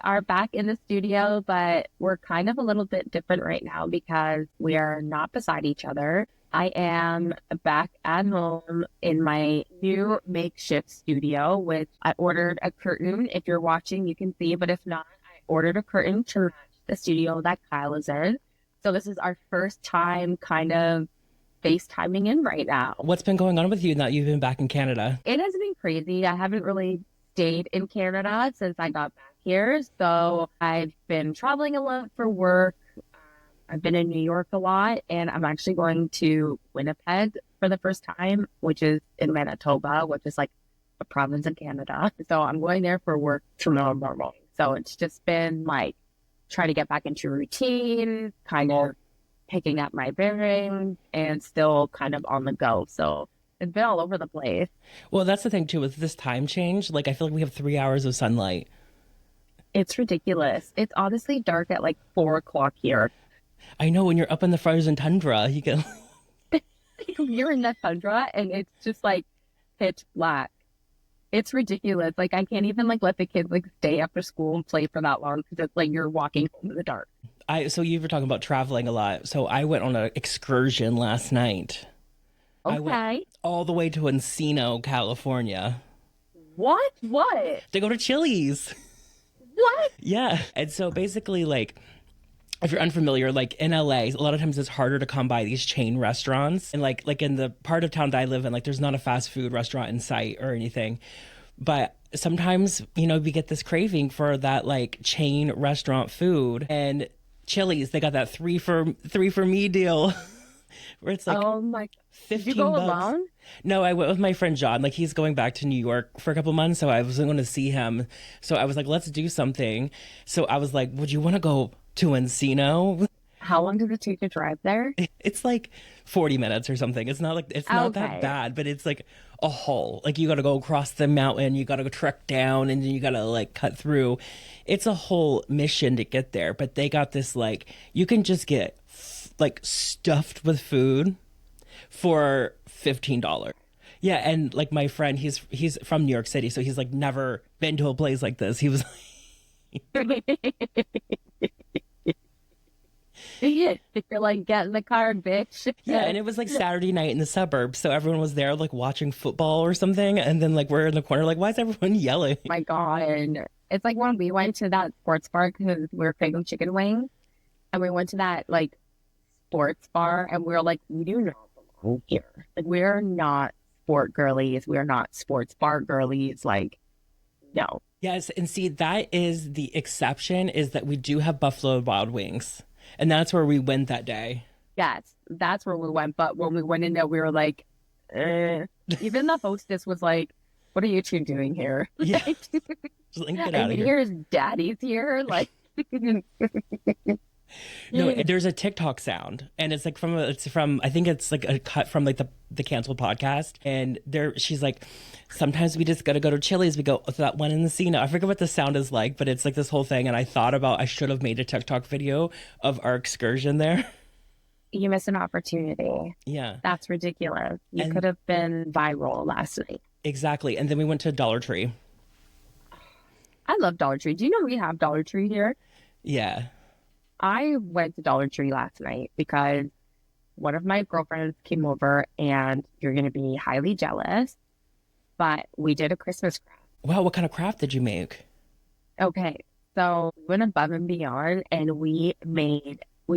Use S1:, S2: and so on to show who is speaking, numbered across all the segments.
S1: are back in the studio, but we're kind of a little bit different right now because we are not beside each other. I am back at home in my new makeshift studio, which I ordered a curtain. If you're watching, you can see, but if not, I ordered a curtain to match the studio that Kyle is in. So this is our first time kind of FaceTiming in right now.
S2: What's been going on with you now you've been back in Canada?
S1: It has been crazy. I haven't really stayed in Canada since I got back here. So I've been traveling a lot for work. I've been in New York a lot, and I'm actually going to Winnipeg for the first time, which is in Manitoba, which is like a province in Canada. So I'm going there for work tomorrow morning. So it's just been like trying to get back into routine, kind of picking up my bearings, and still kind of on the go. So it's been all over the place.
S2: Well, that's the thing too with this time change. Like I feel like we have 3 hours of sunlight.
S1: It's ridiculous. It's honestly dark at like 4 o'clock here.
S2: I know when you're up in the frozen tundra, you get
S1: You're in the tundra and it's just like pitch black. It's ridiculous. Like I can't even like let the kids like stay after school and play for that long because it's like you're walking home in the dark.
S2: So you were talking about traveling a lot. So I went on an excursion last night.
S1: Okay.
S2: I went all the way to Encino, California.
S1: What? What?
S2: To go to Chili's.
S1: What?
S2: Yeah. And so basically, like, if you're unfamiliar, like in LA, a lot of times it's harder to come by these chain restaurants. And like in the part of town that I live in, like there's not a fast food restaurant in sight or anything. But sometimes, you know, we get this craving for that like chain restaurant food. And Chili's, they got that three for me deal where it's like,
S1: oh my,
S2: 15
S1: did you go
S2: bucks.
S1: alone?
S2: No, I went with my friend John. Like he's going back to New York for a couple months, so I wasn't going to see him. So I was like, let's do something. So I was like, would you want to go to Encino?
S1: How long does it take to drive there?
S2: It's like 40 minutes or something. It's not like, it's not that bad, but it's like a haul. Like you got to go across the mountain, you got to go trek down, and then you got to like cut through. It's a whole mission to get there, but they got this like, you can just get like stuffed with food for $15. Yeah, and like my friend, he's from New York City, so he's like never been to a place like this. He was
S1: You're like, get in the car, bitch.
S2: yeah, and it was like Saturday night in the suburbs, so everyone was there like watching football or something, and then like we're in the corner like, why is everyone yelling?
S1: My God. It's like when we went to that sports bar because we were craving chicken wings, and we went to that like sports bar, and we were like, we do not belong here. Like, we're not sport girlies. We're not sports bar girlies. Like, no.
S2: Yes, and see, that is the exception, is that we do have Buffalo Wild Wings, and that's where we went that day.
S1: Yes, that's where we went. But when we went in there, we were like, even the hostess was like, what are you two doing here?
S2: Yeah. Just like, get out of here.
S1: Here's daddy's here. Like,
S2: no, there's a TikTok sound, and it's like from I think it's like a cut from like the canceled podcast, and she's like, sometimes we just gotta go to Chili's. We go to that one in Encino. I forget what the sound is like, but it's like this whole thing. And I thought about I should have made a TikTok video of our excursion there.
S1: You missed an opportunity.
S2: Yeah,
S1: that's ridiculous. You could have been viral last night.
S2: Exactly, and then we went to Dollar Tree.
S1: I love Dollar Tree. Do you know we have Dollar Tree here?
S2: Yeah.
S1: I went to Dollar Tree last night because one of my girlfriends came over, and you're going to be highly jealous, but we did a Christmas craft.
S2: Wow, what kind of craft did you make?
S1: Okay, so we went above and beyond, and we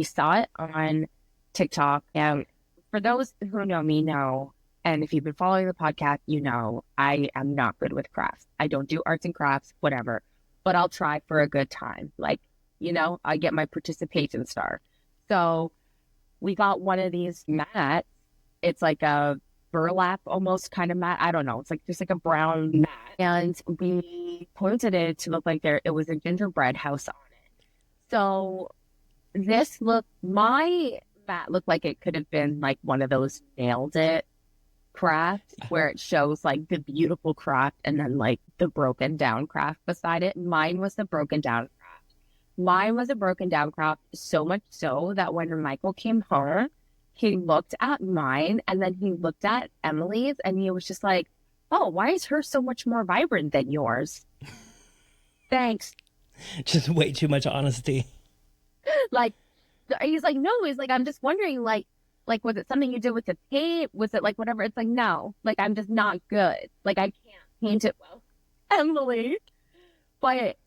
S1: saw it on TikTok. And for those who know me know, and if you've been following the podcast, you know I am not good with crafts. I don't do arts and crafts, whatever, but I'll try for a good time. Like, you know, I get my participation star. So we got one of these mats. It's like a burlap almost kind of mat. I don't know. It's like just like a brown mat. And we pointed it to look like it was a gingerbread house on it. So my mat looked like it could have been like one of those nailed it craft where it shows like the beautiful craft and then like the broken down craft beside it. Mine was the broken down craft. Mine was a broken down craft, so much so that when Michael came home, he looked at mine and then he looked at Emily's and he was just like, oh, why is hers so much more vibrant than yours? Thanks.
S2: Just way too much honesty.
S1: Like, he's like, no, he's like, I'm just wondering, like, was it something you did with the tape? Was it like whatever? It's like, no, like, I'm just not good. Like, I can't paint it well, Emily. But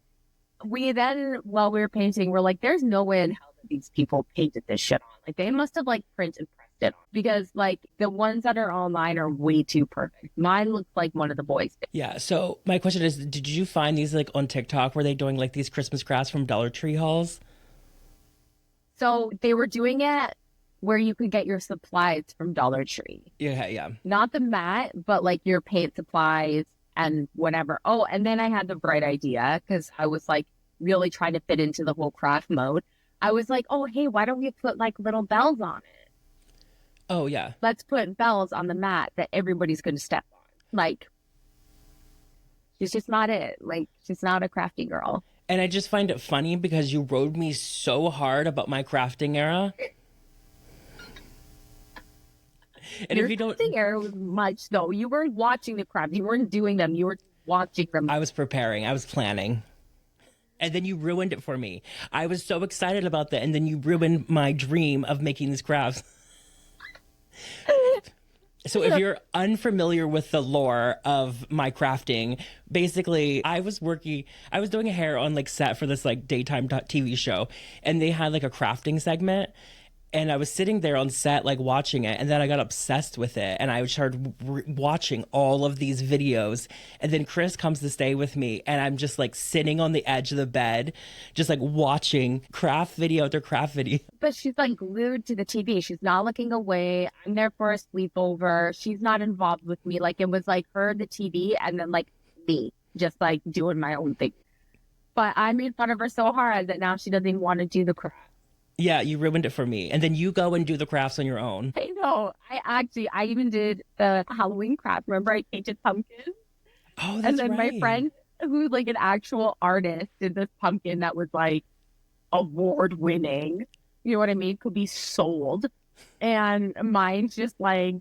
S1: we then, while we were painting, we're like, there's no way in hell that these people painted this shit on. Like, they must have like print and pressed it on because like the ones that are online are way too perfect. Mine looks like one of the boys did.
S2: Yeah. So my question is, did you find these like on TikTok? Were they doing like these Christmas crafts from Dollar Tree hauls?
S1: So they were doing it where you could get your supplies from Dollar Tree.
S2: Yeah, yeah.
S1: Not the mat, but like your paint supplies and whatever. Oh, and then I had the bright idea because I was like really trying to fit into the whole craft mode. I was like, oh, hey, why don't we put like little bells on it?
S2: Oh, yeah.
S1: Let's put bells on the mat that everybody's going to step on. Like, she's just not it. Like, she's not a crafty girl.
S2: And I just find it funny because you rode me so hard about my crafting era. And
S1: your
S2: if you don't,
S1: crafting era was much though. You weren't watching the craft. You weren't doing them. You were watching them.
S2: I was preparing. I was planning. And then you ruined it for me. I was so excited about that. And then you ruined my dream of making these crafts. So if you're unfamiliar with the lore of my crafting, basically I was doing a hair on like set for this like daytime TV show, and they had like a crafting segment. And I was sitting there on set, like watching it. And then I got obsessed with it. And I started watching all of these videos. And then Kris comes to stay with me. And I'm just like sitting on the edge of the bed, just like watching craft video after craft video.
S1: But she's like glued to the TV. She's not looking away. I'm there for a sleepover. She's not involved with me. Like it was like her, the TV, and then like me, just like doing my own thing. But I made fun of her so hard that now she doesn't even want to do the craft.
S2: Yeah, you ruined it for me. And then you go and do the crafts on your own.
S1: I know. I even did the Halloween craft. Remember I painted pumpkins?
S2: Oh, that's
S1: And then
S2: right.
S1: my friend, who's like an actual artist, did this pumpkin that was like award winning. You know what I mean? Could be sold. And mine's just like,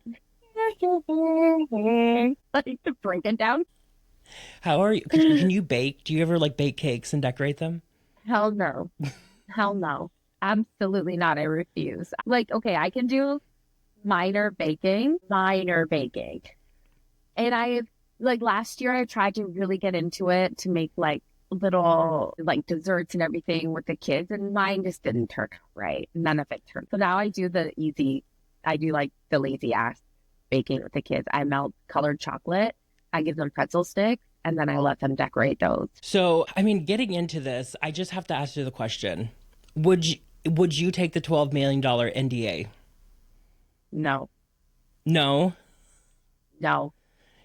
S1: like breaking down.
S2: How are you? Can you bake? Do you ever like bake cakes and decorate them?
S1: Hell no. Hell no. Absolutely not. I refuse. Like, okay, I can do minor baking. And like last year, I tried to really get into it to make like little like desserts and everything with the kids, and mine just didn't turn out right. None of it turned. So now I do like the lazy ass baking with the kids. I melt colored chocolate. I give them pretzel sticks, and then I let them decorate those.
S2: So, I mean, getting into this, I just have to ask you the question. Would you take the $12 million NDA?
S1: No.
S2: No?
S1: No.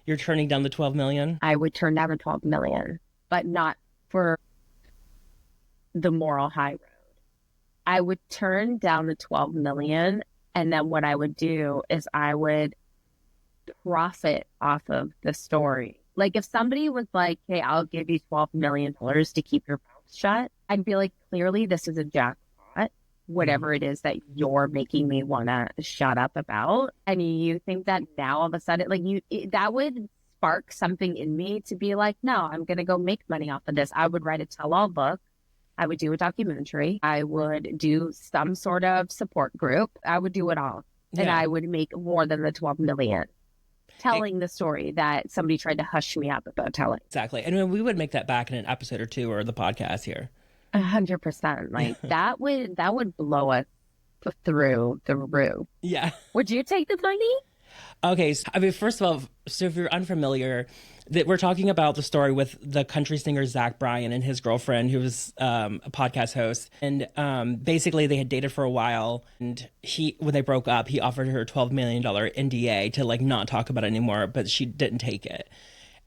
S2: You're turning down the 12 million?
S1: I would turn down the 12 million, but not for the moral high road. I would turn down the 12 million, and then what I would do is I would profit off of the story. Like if somebody was like, hey, I'll give you $12 million to keep your mouth shut, I'd be like, clearly this is a jackpot, whatever it is that you're making me want to shut up about. And you think that now all of a sudden, like that would spark something in me to be like, no, I'm going to go make money off of this. I would write a tell-all book. I would do a documentary. I would do some sort of support group. I would do it all. Yeah. And I would make more than the 12 million. Telling the story that somebody tried to hush me up about telling.
S2: Exactly. And we would make that back in an episode or two or the podcast here.
S1: 100%. Like that would blow us through the roof.
S2: Yeah.
S1: Would you take the money?
S2: Okay. So, I mean, first of all, so if you're unfamiliar, that we're talking about the story with the country singer Zach Bryan and his girlfriend, who was a podcast host. And basically they had dated for a while. And when they broke up, he offered her $12 million NDA to like not talk about it anymore, but she didn't take it.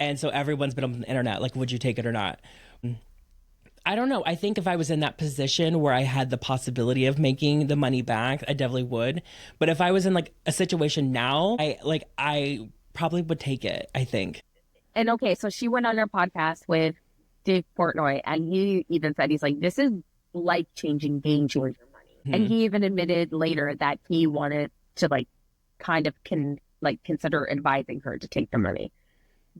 S2: And so everyone's been on the internet like, would you take it or not? I don't know. I think if I was in that position where I had the possibility of making the money back, I definitely would. But if I was in like a situation now, I probably would take it, I think.
S1: And okay, so she went on her podcast with Dave Portnoy, and he even said, he's like, this is life-changing, game-changer money. Mm-hmm. And he even admitted later that he wanted to like kind of consider advising her to take the money.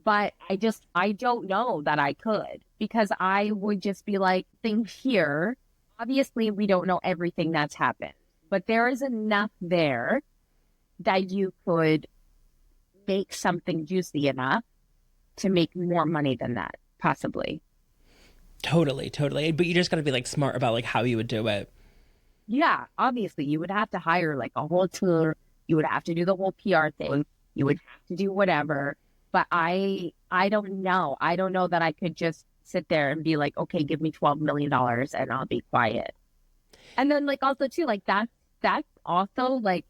S1: But I don't know that I could because I would just be like, think here. Obviously, we don't know everything that's happened, but there is enough there that you could make something juicy enough to make more money than that, possibly.
S2: Totally, totally. But you just got to be like smart about like how you would do it.
S1: Yeah, obviously, you would have to hire like a whole tour. You would have to do the whole PR thing. You would have to do whatever. But I don't know. I don't know that I could just sit there and be like, okay, give me $12 million and I'll be quiet. And then like also too, like that's also like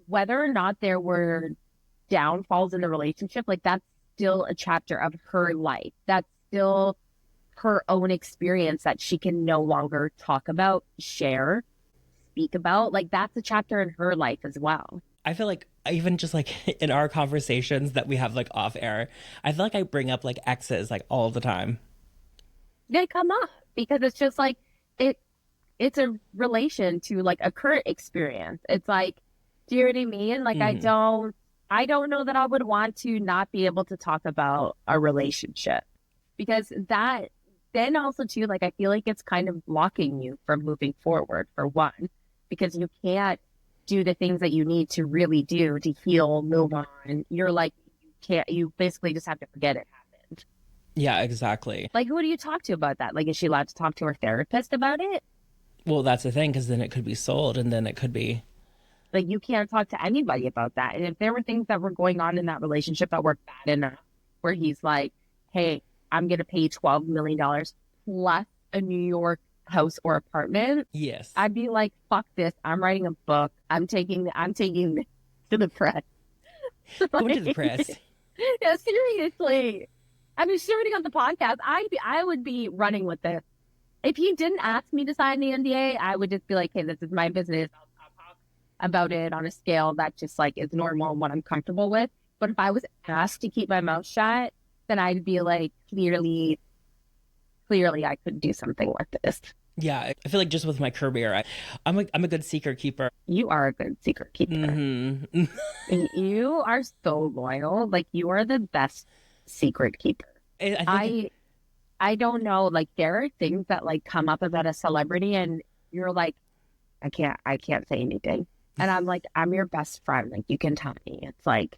S1: whether or not there were downfalls in the relationship, like that's still a chapter of her life. That's still her own experience that she can no longer talk about, share, speak about. Like that's a chapter in her life as well.
S2: I feel like even just like in our conversations that we have like off air, I feel like I bring up like exes like all the time.
S1: They come up because it's just like it it's a relation to like a current experience. It's like, do you know what I mean? Like
S2: Mm.
S1: I don't know that I would want to not be able to talk about a relationship because that then also too, like I feel like it's kind of blocking you from moving forward for one, because you can't do the things that you need to really do to heal, move on. You're like, you basically just have to forget it happened.
S2: Yeah, exactly.
S1: Like, who do you talk to about that? Like, is she allowed to talk to her therapist about it?
S2: Well, that's the thing because then it could be sold and then it could be.
S1: Like, you can't talk to anybody about that. And if there were things that were going on in that relationship that were bad enough, where he's like, hey, I'm going to pay $12 million plus a New York house or apartment,
S2: Yes.
S1: I'd be like, fuck this. I'm writing a book. I'm taking this to the press.
S2: Going to the
S1: Like,
S2: press.
S1: yeah, seriously. I mean, sharing on the podcast, I would be running with this. If he didn't ask me to sign the NDA, I would just be like, hey, this is my business. I'll talk about it on a scale that just like is normal and what I'm comfortable with. But if I was asked to keep my mouth shut, then I'd be like, clearly I could do something with this.
S2: Yeah, I feel like just with my career, I'm a good secret keeper.
S1: You are a good secret keeper.
S2: Hmm.
S1: You are so loyal. Like you are the best secret keeper.
S2: I think
S1: I I don't know. Like there are things that like come up about a celebrity and you're like, I can't say anything. And I'm like, I'm your best friend. Like you can tell me. It's like,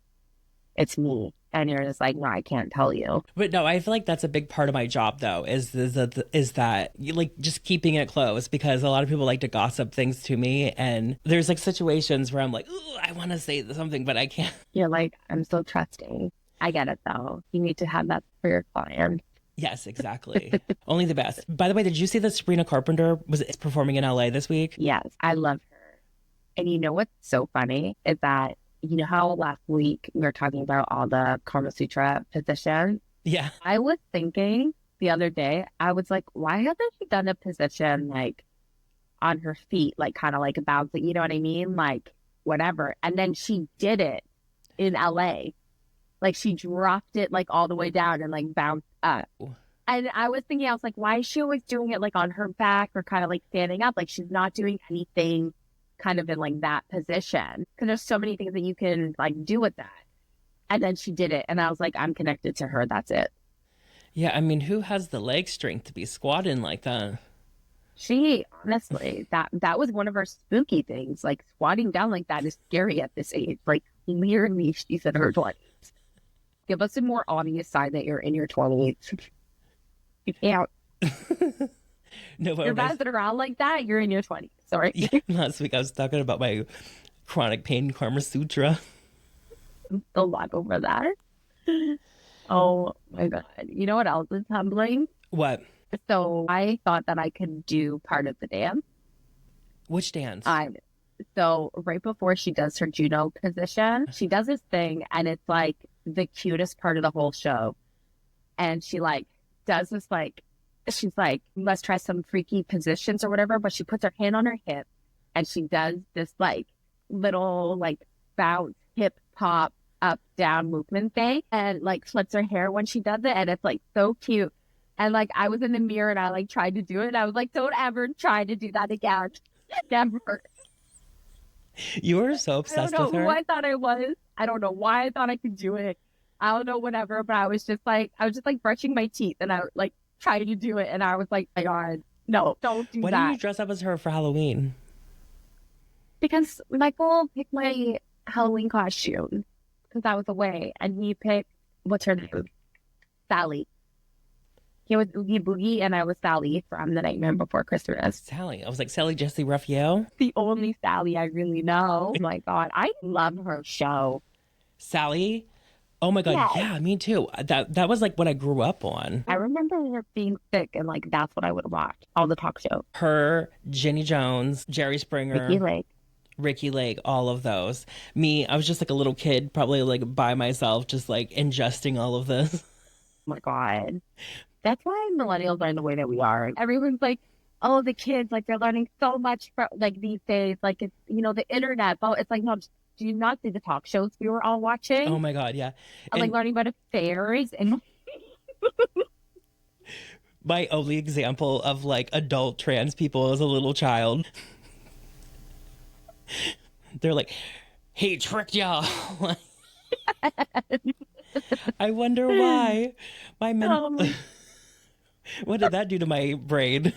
S1: it's me. And you're just like, no, I can't tell you.
S2: But no, I feel like that's a big part of my job, though, is that you like just keeping it close because a lot of people like to gossip things to me, and there's like situations where I'm like, ooh, I want to say something, but I can't.
S1: You're like, I'm so trusting. I get it though. You need to have that for your client.
S2: Yes, exactly. Only the best. By the way, did you see that Sabrina Carpenter was performing in LA this week?
S1: Yes, I love her. And you know what's so funny is that you know how last week we were talking about all the Kama Sutra positions?
S2: Yeah.
S1: I was thinking the other day, I was like, why hasn't she done a position like on her feet, like kind of like a bouncing, you know what I mean? Like whatever. And then she did it in LA. Like she dropped it like all the way down and like bounced up. And I was thinking, I was like, why is she always doing it like on her back or kind of like standing up? Like she's not doing anything kind of in like that position. Because there's so many things that you can like do with that. And then she did it. And I was like, I'm connected to her. That's it.
S2: Yeah, I mean, who has the leg strength to be squatting like that?
S1: She honestly, that was one of her spooky things. Like squatting down like that is scary at this age. Like clearly she's in her 20s. Give us a more obvious sign that you're in your 20s. You can't.
S2: No, but
S1: You're messing around like that, you're in your 20s. Sorry.
S2: yeah, last week I was talking about my chronic pain Karma Sutra.
S1: A lot over that. Oh my God. You know what else is humbling?
S2: What?
S1: So I thought that I could do part of the dance.
S2: Which dance?
S1: So right before she does her judo position, she does this thing and it's like the cutest part of the whole show. And she like does this like, she's like, let's try some freaky positions or whatever, but she puts her hand on her hip and she does this like little like bounce, hip pop, up, down movement thing and like flips her hair when she does it. And it's like so cute. And like I was in the mirror and I like tried to do it. And I was like, don't ever try to do that again. Never.
S2: You were so
S1: I don't
S2: obsessed
S1: know
S2: with
S1: who
S2: her.
S1: I thought I was. I don't know why I thought I could do it. I don't know, whatever. But I was just like brushing my teeth, and I like tried to do it, and I was like, my God, no, don't do
S2: Why didn't you
S1: that.
S2: dress up as her for Halloween?
S1: Because Michael picked my Halloween costume because I was away, and he picked what's her name, Sally. He was Oogie Boogie, and I was Sally from The Nightmare Before Christmas.
S2: Sally. I was like, Sally Jesse Raphael?
S1: The only Sally I really know. Oh my God, I love her show.
S2: Sally? Oh my God,
S1: Yes.
S2: yeah, me too. That was like what I grew up on.
S1: I remember her being sick, and like that's what I would watch. All the talk shows.
S2: Her, Jenny Jones, Jerry
S1: Ricky
S2: Springer,
S1: Lake.
S2: Ricky Lake, all of those. Me, I was just like a little kid, probably like by myself, just like ingesting all of this.
S1: Oh my God. That's why millennials are the way that we are. Everyone's like, oh, the kids, like they're learning so much from like these days, like it's, the internet. But it's like, no, do you not see the talk shows we were all watching?
S2: Oh my God, yeah.
S1: And like learning about affairs and
S2: my only example of like adult trans people as a little child. They're like, he tricked y'all. I wonder why. What did that do to my brain?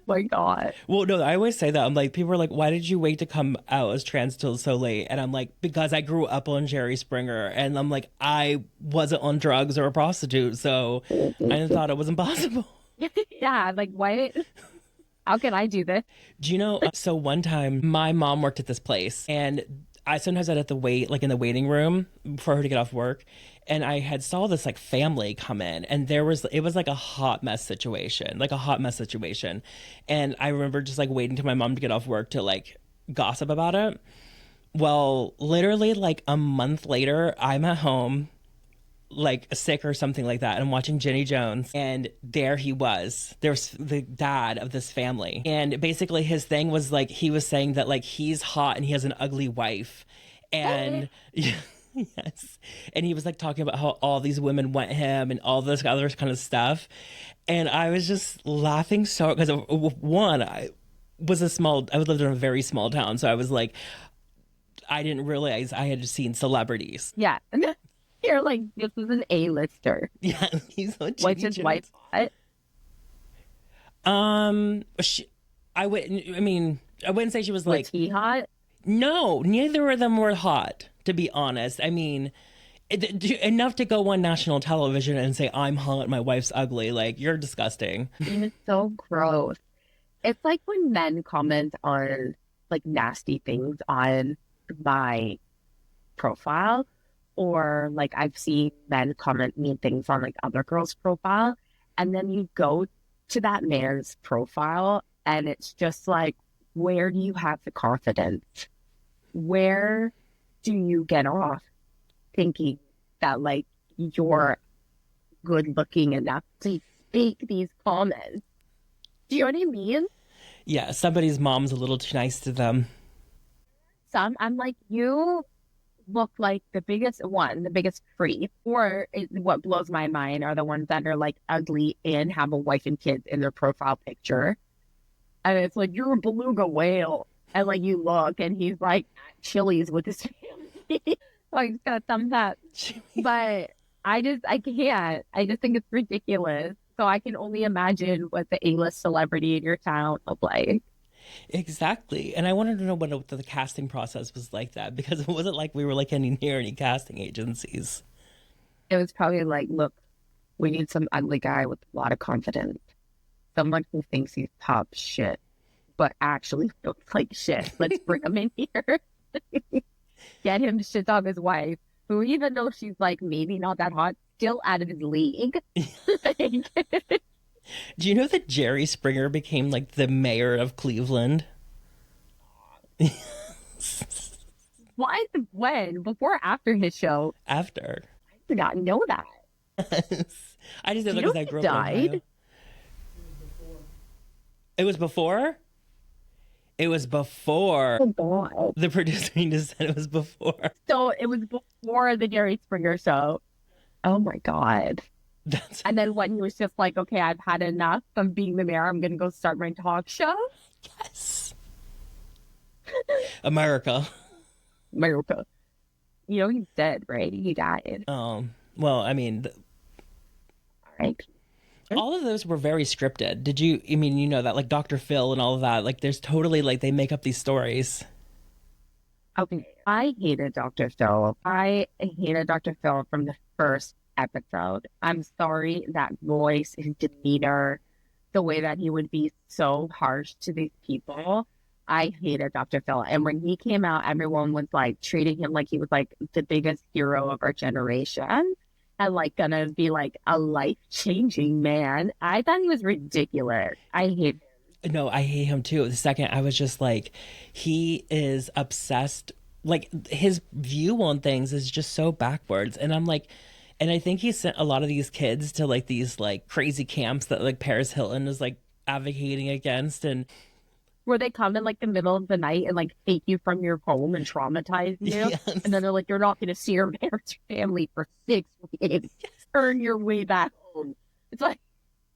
S1: My God.
S2: Well, no, I always say that. I'm like, people are like, why did you wait to come out as trans till so late? And I'm like, because I grew up on Jerry Springer. And I'm like, I wasn't on drugs or a prostitute. So I thought it was impossible.
S1: Yeah, like, why? How can I do this?
S2: Do you know? So one time my mom worked at this place and I sometimes I'd have to wait like in the waiting room for her to get off work. And I had saw this like family come in and it was like a hot mess situation. And I remember just like waiting till my mom to get off work to like gossip about it. Well, literally like a month later, I'm at home like sick or something like that and I'm watching Jenny Jones and there he was. There's the dad of this family. And basically his thing was like he was saying that like he's hot and he has an ugly wife. And yes. And he was like talking about how all these women want him and all this other kind of stuff. And I was just laughing so because one, I lived in a very small town. So I was like, I didn't realize I had seen celebrities.
S1: Yeah. You're like, this is an A-lister.
S2: Yeah, he's on
S1: What's his wife? What?
S2: I wouldn't say she was like.
S1: Was he hot?
S2: No, neither of them were hot, to be honest. I mean, enough to go on national television and say, I'm hot, my wife's ugly. Like, you're disgusting.
S1: It's so gross. It's like when men comment on like nasty things on my profile. Or like I've seen men comment mean things on like other girls' profile. And then you go to that man's profile and it's just like, where do you have the confidence? Where do you get off thinking that like you're good looking enough to make these comments? Do you know what I mean?
S2: Yeah, somebody's mom's a little too nice to them.
S1: I'm like, you look like the biggest creep. Or what blows my mind are the ones that are like ugly and have a wife and kids in their profile picture. And it's like, you're a beluga whale. And like you look and he's like at Chili's with his family. Like he's got a thumbs up. But I can't. I just think it's ridiculous. So I can only imagine what the A-list celebrity in your town look like.
S2: Exactly. And I wanted to know what the casting process was like that because it wasn't like we were like near any casting agencies.
S1: It was probably like, look, we need some ugly guy with a lot of confidence. Someone who thinks he's top shit, but actually looks like shit. Let's bring him in here. Get him to shit off his wife, who even though she's like maybe not that hot, still out of his league.
S2: Do you know that Jerry Springer became like the mayor of Cleveland?
S1: Why? When? Before or after his show?
S2: After.
S1: I did not know that.
S2: I just know because I grew up in Ohio. It was before? It was before.
S1: Oh, God.
S2: The producer just said it was before.
S1: So it was before the Jerry Springer show. Oh, my God. And then when he was just like, okay, I've had enough of being the mayor. I'm going to go start my talk show.
S2: Yes. America.
S1: You know, he's dead, right? He died.
S2: Well, I mean,
S1: Right.
S2: all of those were very scripted. Did you? I mean, you know that, like Dr. Phil and all of that. Like, there's totally like they make up these stories.
S1: Okay. I hated Dr. Phil. I hated Dr. Phil from the first episode. I'm sorry, that voice, his demeanor, the way that he would be so harsh to these people. I hated Dr. Phil. And when he came out, everyone was like treating him like he was like the biggest hero of our generation and like gonna be like a life changing man. I thought he was ridiculous. I hate
S2: No, I hate him too. The second I was just like, he is obsessed. Like his view on things is just so backwards, and I'm like, and I think he sent a lot of these kids to like these like crazy camps that like Paris Hilton is like advocating against, and
S1: where they come in like the middle of the night and like take you from your home and traumatize you.
S2: yes.
S1: And then they're like, you're not going to see your parents or family for 6 weeks. Earn your way back home. It's like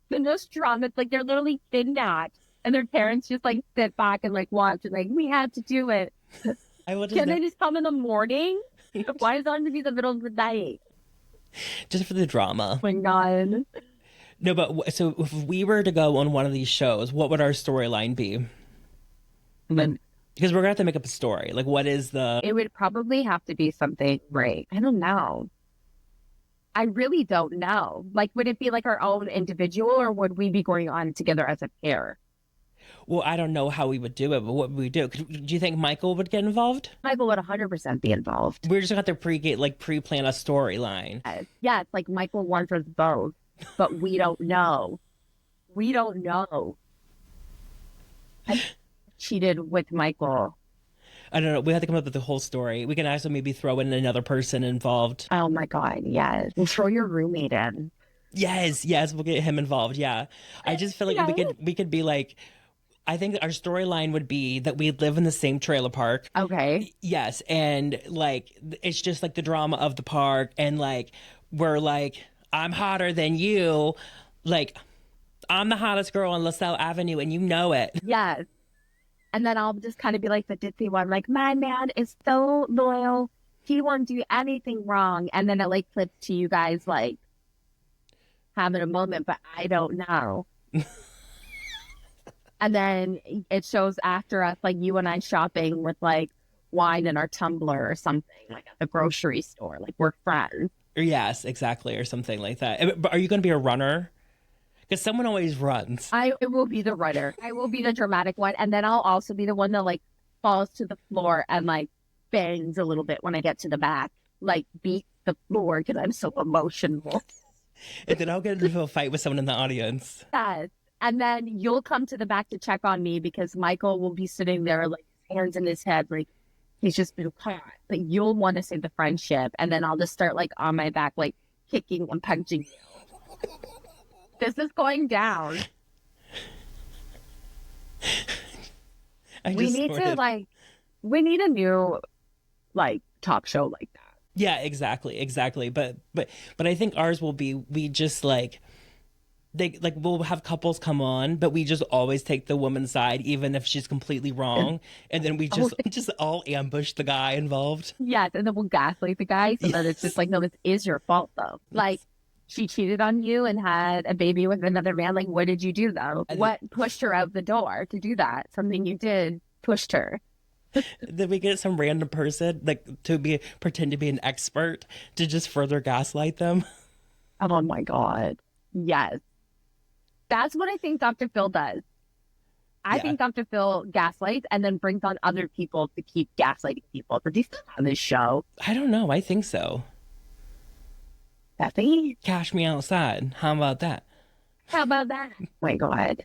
S1: the most trauma. It's like they're literally kidnapped and their parents just like sit back and like watch and like, we had to do it. Can they just come in the morning? Why does it have to be the middle of the night?
S2: Just for the drama.
S1: Oh my God.
S2: No, but so if we were to go on one of these shows, what would our storyline be? Because we're gonna have to make up a story. Like, what is the?
S1: It would probably have to be something great. I don't know. I really don't know. Like, would it be like our own individual, or would we be going on together as a pair?
S2: Well, I don't know how we would do it, but what would we do? Do you think Michael would get involved?
S1: Michael would 100% be involved.
S2: We're just gonna have to pre-plan a storyline.
S1: Yeah, it's like Michael wants us both, but we don't know. We don't know. I cheated with Michael.
S2: I don't know. We have to come up with the whole story. We can also maybe throw in another person involved.
S1: Oh my God, yes. We'll throw your roommate in.
S2: Yes, we'll get him involved. Yeah. I just feel like we could be like, I think our storyline would be that we live in the same trailer park.
S1: Okay.
S2: Yes, and like it's just like the drama of the park, and like we're like, I'm hotter than you, like I'm the hottest girl on LaSalle Avenue, and you know it.
S1: Yes. And then I'll just kind of be like the ditzy one, like, my man is so loyal. He won't do anything wrong. And then it like flips to you guys like having a moment, but I don't know. And then it shows after us, like you and I shopping with like wine in our tumbler or something, like at the grocery store, like we're friends.
S2: Yes, exactly, or something like that. But are you going to be a runner? Because someone always runs.
S1: I will be the runner. I will be the dramatic one. And then I'll also be the one that like falls to the floor and like bangs a little bit when I get to the back, like beat the floor because I'm so emotional.
S2: And then I'll get into a fight with someone in the audience.
S1: Yes. And then you'll come to the back to check on me because Michael will be sitting there, like hands in his head, like he's just been caught. But you'll want to save the friendship. And then I'll just start like on my back, like kicking and punching you. This is going down. We need a new like talk show like that.
S2: Yeah, exactly. But I think ours will be, we just like, we'll have couples come on, but we just always take the woman's side, even if she's completely wrong, and then we just all ambush the guy involved.
S1: Yes, and then we'll gaslight the guy, so that it's just like, no, this is your fault though. Like, she cheated on you and had a baby with another man. Like, what did you do though? What pushed her out the door to do that? Something you did pushed her.
S2: Then we get some random person like to pretend to be an expert to just further gaslight them.
S1: Oh my God. Yes. That's what I think Dr. Phil does. I think Dr. Phil gaslights and then brings on other people to keep gaslighting people. But do you still have this show?
S2: I don't know. I think so.
S1: Bethany?
S2: Cash me outside. How about that?
S1: How about that? Oh my God.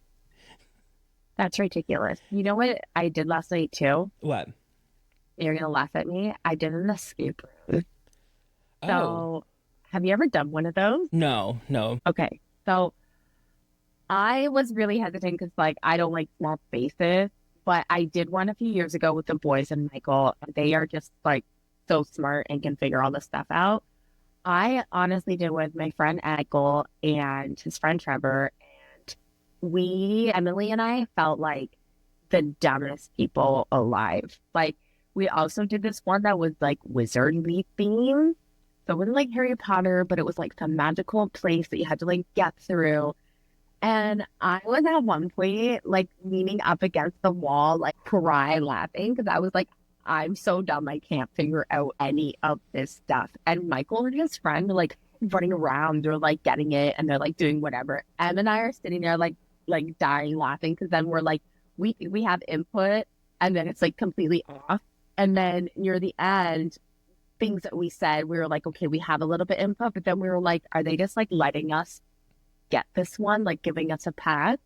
S1: That's ridiculous. You know what I did last night too?
S2: What?
S1: You're going to laugh at me. I did an escape room.
S2: Oh.
S1: So, have you ever done one of those?
S2: No.
S1: Okay. So, I was really hesitant because, like, I don't like small spaces, but I did one a few years ago with the boys and Michael. They are just, like, so smart and can figure all this stuff out. I honestly did with my friend Michael and his friend Trevor, and Emily and I, felt like the dumbest people alive. Like, We also did this one that was like wizardly themed. So it wasn't like Harry Potter, but it was like some magical place that you had to like get through. And I was at one point like leaning up against the wall, like cry laughing because I was like, I'm so dumb. I can't figure out any of this stuff. And Michael and his friend were like running around. They're like getting it and they're like doing whatever. Em and I are sitting there like dying laughing because then we're like, we have input and then it's like completely off. And then near the end, things that we said, we were like, okay, we have a little bit input, but then we were like, are they just like letting us get this one, like giving us a pass?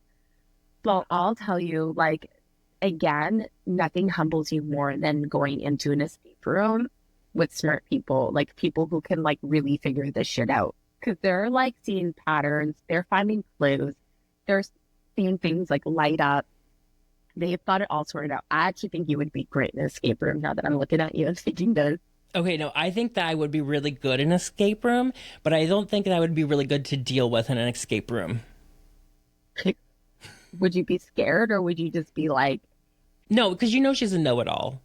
S1: Well, I'll tell you, like, again, nothing humbles you more than going into an escape room with smart people, like people who can like really figure this shit out. Cause they're like seeing patterns, they're finding clues, they're seeing things like light up. They've got it all sorted out. I actually think you would be great in an escape room now that I'm looking at you and thinking this.
S2: Okay, no, I think that I would be really good in an escape room, but I don't think that I would be really good to deal with in an escape room.
S1: Would you be scared or would you just be like,
S2: no, because you know she's a know-it-all.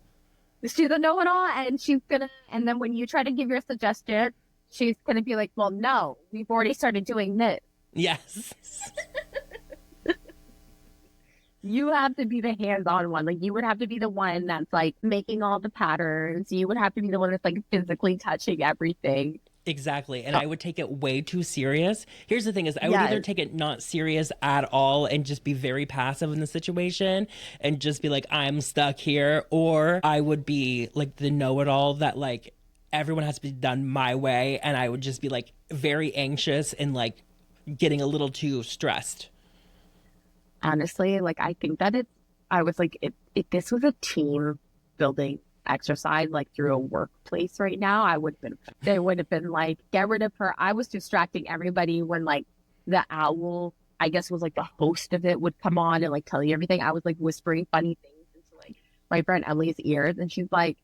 S1: she's a know-it-all and she's gonna, and then when you try to give your suggestion, she's gonna be like, well, no, we've already started doing this.
S2: Yes.
S1: You have to be the hands-on one. Like you would have to be the one that's like making all the patterns. You would have to be the one that's like physically touching everything.
S2: Exactly. And I would take it way too serious. Here's the thing is I would either take it not serious at all and just be very passive in the situation and just be like, I'm stuck here. Or I would be like the know-it-all that like everyone has to be done my way. And I would just be like very anxious and like getting a little too stressed.
S1: Honestly, like I think that I was like, if this was a team building exercise like through a workplace right now, they would have been like, get rid of her. I was distracting everybody when like the owl, I guess was like the host of it, would come on and like tell you everything. I was like whispering funny things into like my friend Emily's ears. And she's like,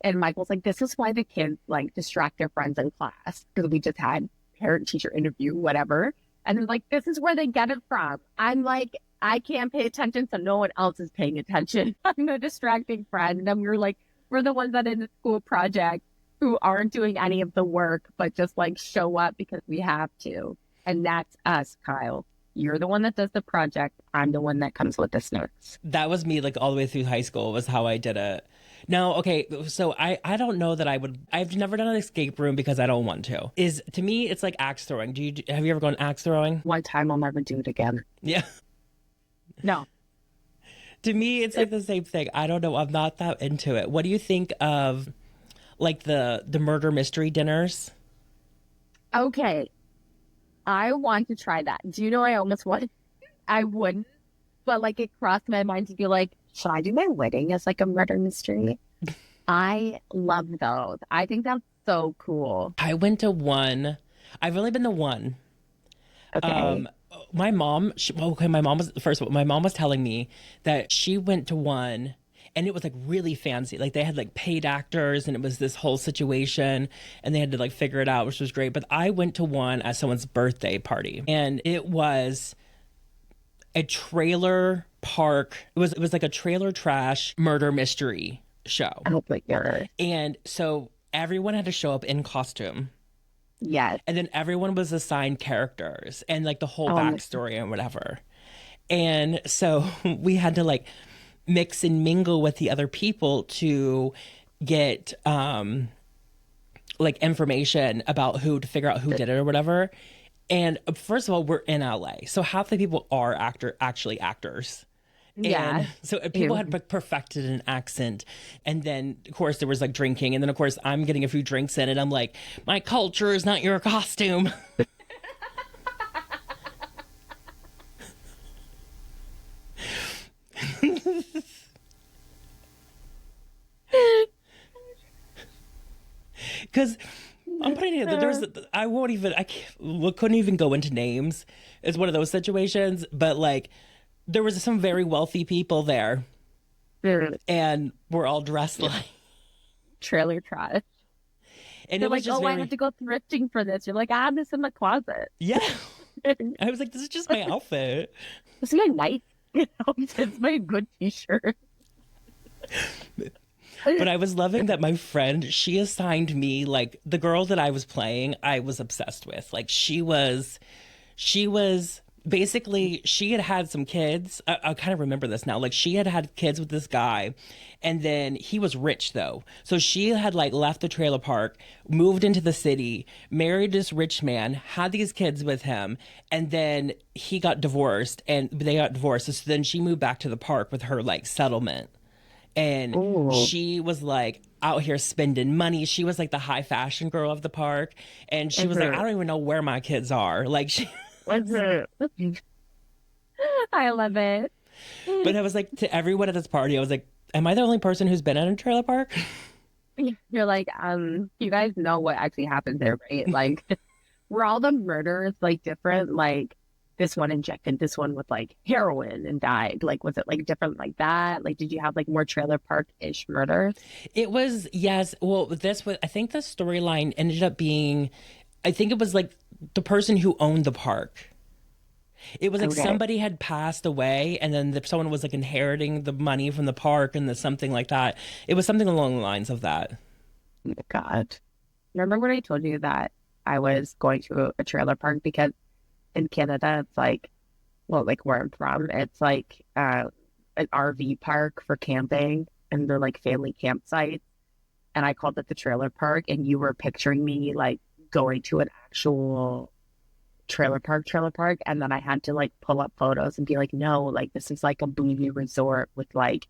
S1: and Michael's like, this is why the kids like distract their friends in class because we just had parent teacher interview, whatever. And they're like, this is where they get it from. I'm like, I can't pay attention, so no one else is paying attention. I'm a distracting friend. And then we're the ones that in the school project who aren't doing any of the work, but just like show up because we have to. And that's us, Kyle. You're the one that does the project. I'm the one that comes with the snacks.
S2: That was me like all the way through high school was how I did it. No, okay, so I don't know that I've never done an escape room because I don't want to. To me, it's like axe throwing. Have you ever gone axe throwing?
S1: One time I'll never do it again.
S2: Yeah.
S1: No.
S2: To me, it's like the same thing. I don't know. I'm not that into it. What do you think of like the murder mystery dinners?
S1: Okay. I want to try that. Do you know I almost wouldn't? I wouldn't. But like it crossed my mind to be like, should I do my wedding as like a murder mystery? I love those. I think that's so cool.
S2: I went to one. I've only been to one.
S1: Okay.
S2: My mom, my mom was telling me that she went to one and it was like really fancy. Like they had like paid actors and it was this whole situation and they had to like figure it out, which was great. But I went to one at someone's birthday party and it was a trailer park. It was like a trailer trash murder mystery show.
S1: I hope like you're.
S2: And so everyone had to show up in costume.
S1: Yes.
S2: And then everyone was assigned characters and like the whole backstory and whatever. And so we had to like mix and mingle with the other people to get like information about who to figure out who did it or whatever. And first of all, we're in LA. So half the people are actually actors.
S1: Yeah.
S2: And so people had perfected an accent. And then, of course, there was like drinking. And then, of course, I'm getting a few drinks in and I'm like, my culture is not your costume. Because I'm putting it, couldn't even go into names. It's one of those situations. But like, there was some very wealthy people there. And we're all dressed like
S1: trailer trash.
S2: And
S1: they're
S2: it was
S1: like,
S2: just
S1: I have to go thrifting for this. You're like, I have this in my closet.
S2: Yeah. I was like, this is just my outfit.
S1: This is my nice, it's my good t-shirt.
S2: But I was loving that my friend, she assigned me like the girl that I was playing, I was obsessed with. Like she was basically, she had had some kids. I kind of remember this now. Like she had had kids with this guy, and then he was rich though. So she had like left the trailer park, moved into the city, married this rich man, had these kids with him, and then he got divorced and they got divorced. So then she moved back to the park with her like settlement. And
S1: Ooh.
S2: she was like out here spending money. She was like the high fashion girl of the park. And she was like, I
S1: Mhm.
S2: don't even know where my kids are. Like she
S1: Mhm. I love it.
S2: But I was like, to everyone at this party, I was like, am I the only person who's been at a trailer park?
S1: You're like, you guys know what actually happened there, right? Like, were all the murders like different? Like, this one injected this one with like heroin and died. Like, was it like different like that? Like, did you have like more trailer park-ish murders?
S2: It was, yes. Well, this was, I think the storyline ended up being, I think it was like the person who owned the park. It was like
S1: Okay.
S2: somebody had passed away and then someone was like inheriting the money from the park and something like that. It was something along the lines of that.
S1: Oh my God. Remember when I told you that I was going to a trailer park because in Canada, it's like, well, like where I'm from, it's like an RV park for camping and they're like family campsites. And I called it the trailer park, and you were picturing me like going to an actual trailer park. And then I had to like pull up photos and be like, no, like this is like a bougie resort with like,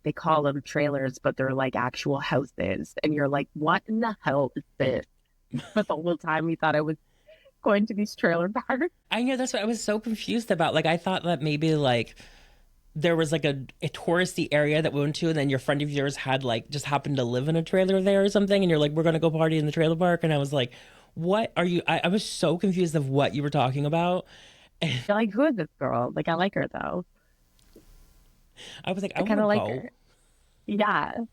S1: they call them trailers, but they're like actual houses. And you're like, what in the hell is this? But the whole time we thought I was going to these trailer parks.
S2: I know that's what I was so confused about. Like I thought that maybe like there was like a touristy area that we went to and then your friend of yours had like just happened to live in a trailer there or something and you're like, we're gonna go party in the trailer park and I was like, what are you I was so confused of what you were talking about.
S1: You're like, who is this girl? Like, I like her though.
S2: I was like, I
S1: I
S2: want
S1: kind
S2: to
S1: of like
S2: go.
S1: her. Yeah. Oh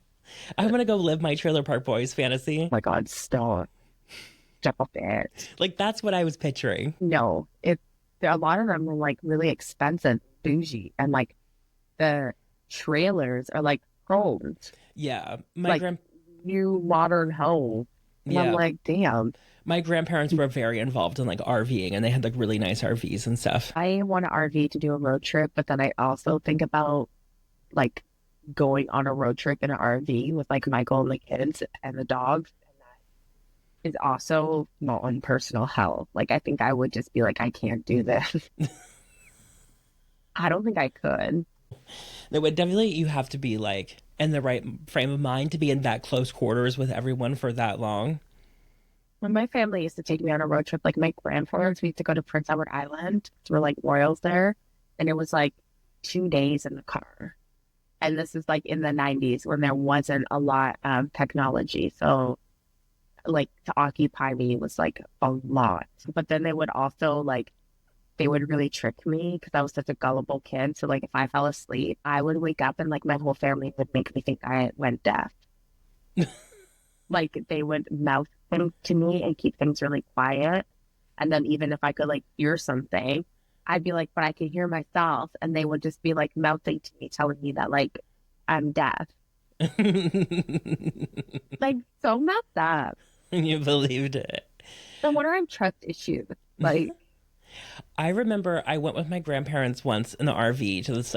S2: I want to go live my trailer park boys fantasy.
S1: my God, stop. Stop it.
S2: Like that's what I was picturing.
S1: No, a lot of them are like really expensive, bougie, and like the trailers are like homes,
S2: Yeah,
S1: like new modern homes. And I'm
S2: yeah,
S1: like, damn,
S2: my grandparents were very involved in like RVing and they had like really nice RVs and stuff.
S1: I want an RV to do a road trip, but then I also think about like going on a road trip in an RV with like Michael and the kids and the dogs. And that is also my own personal hell. Like, I think I would just be like, I can't do this. I don't think I could.
S2: That would definitely, you have to be like in the right frame of mind to be in that close quarters with everyone for that long.
S1: When my family used to take me on a road trip, like my grandparents, we used to go to Prince Edward Island. We're like royals there. And it was like 2 days in the car. And this is like in the 90s when there wasn't a lot of technology. So, like, to occupy me was like a lot. But then they would also like, they would really trick me because I was such a gullible kid. So, like, if I fell asleep, I would wake up and like my whole family would make me think I went deaf. Like, they would mouth things to me and keep things really quiet. And then even if I could like hear something, I'd be like, but I can hear myself. And they would just be like mouthing to me, telling me that like I'm deaf. Like, so messed up.
S2: You believed it.
S1: So what are trust issues? Like,
S2: I remember I went with my grandparents once in the RV to this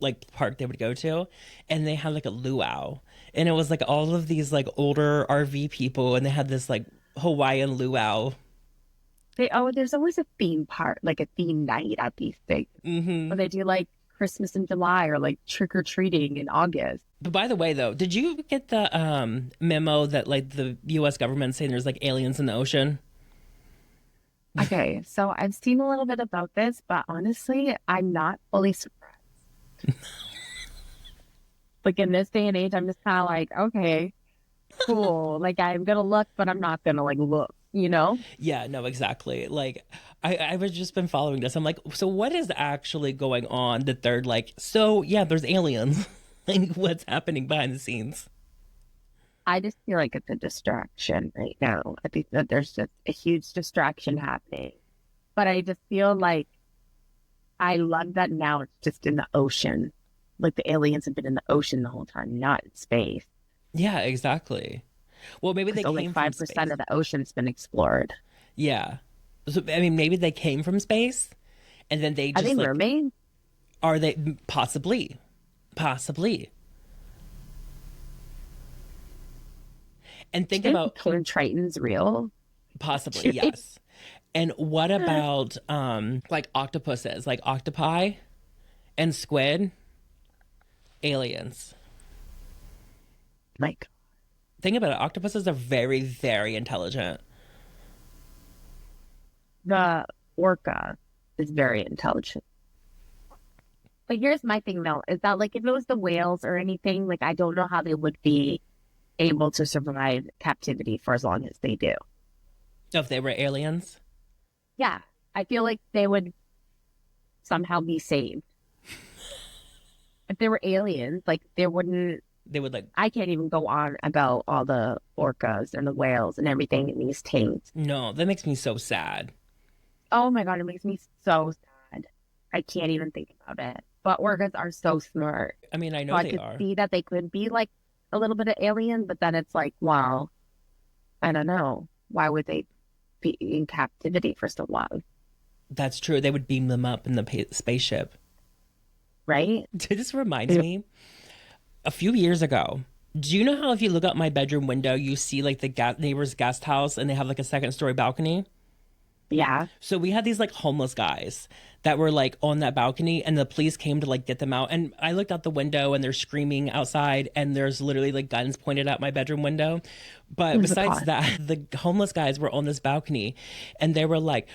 S2: like park they would go to, and they had like a luau, and it was like all of these like older RV people, and they had this like Hawaiian luau.
S1: there's always a theme part, like a theme night at these things.
S2: Hmm.
S1: Or they do like Christmas in July or like trick or treating in August.
S2: But by the way, though, did you get the memo that like the U.S. government saying there's like aliens in the ocean?
S1: Okay, so I've seen a little bit about this, but honestly, I'm not fully surprised. Like in this day and age, I'm just kind of like, okay, cool. Like I'm gonna look, but I'm not gonna like look, you know?
S2: Yeah, no, exactly. Like I was just been following this. I'm like, so what is actually going on that they're like, so yeah, there's aliens. Like what's happening behind the scenes?
S1: I just feel like it's a distraction right now. I think that there's just a huge distraction happening. But I just feel like I love that now it's just in the ocean. Like the aliens have been in the ocean the whole time, not in space.
S2: Yeah, exactly. Well, maybe they
S1: Because only
S2: came from
S1: 5%
S2: space.
S1: of the ocean's been explored.
S2: Yeah. So, I mean, maybe they came from space and then they
S1: Are they
S2: just like,
S1: mermaids?
S2: are they possibly? Possibly. And
S1: Do
S2: think
S1: you think
S2: about
S1: King Triton's real?
S2: possibly,
S1: Do they-
S2: yes. And what about like octopuses, like octopi and squid, aliens?
S1: Like,
S2: Think about it. Octopuses are very, very intelligent.
S1: the orca is very intelligent. But here's my thing though, is that like if it was the whales or anything, like I don't know how they would be able to survive captivity for as long as they do.
S2: If they were aliens,
S1: Yeah. I feel like they would somehow be saved. If they were aliens, like they wouldn't.
S2: they would like,
S1: I can't even go on about all the orcas and the whales and everything in these tanks.
S2: no, that makes me so sad.
S1: Oh my God, it makes me so sad. I can't even think about it. But orcas are so smart.
S2: I mean, I
S1: So
S2: know
S1: I
S2: they
S1: could
S2: are.
S1: see that they could be like a little bit of alien, but then it's like, wow, I don't know. Why would they be in captivity for so long?
S2: That's true. They would beam them up in the spaceship.
S1: Right?
S2: This reminds me, a few years ago, do you know how if you look out my bedroom window, you see like the neighbor's guest house and they have like a second story balcony?
S1: Yeah.
S2: So we had these like homeless guys that were like on that balcony and the police came to like get them out. And I looked out the window and they're screaming outside and there's literally like guns pointed at my bedroom window.
S1: Oh
S2: But
S1: my
S2: besides
S1: God.
S2: that, the homeless guys were on this balcony and they were like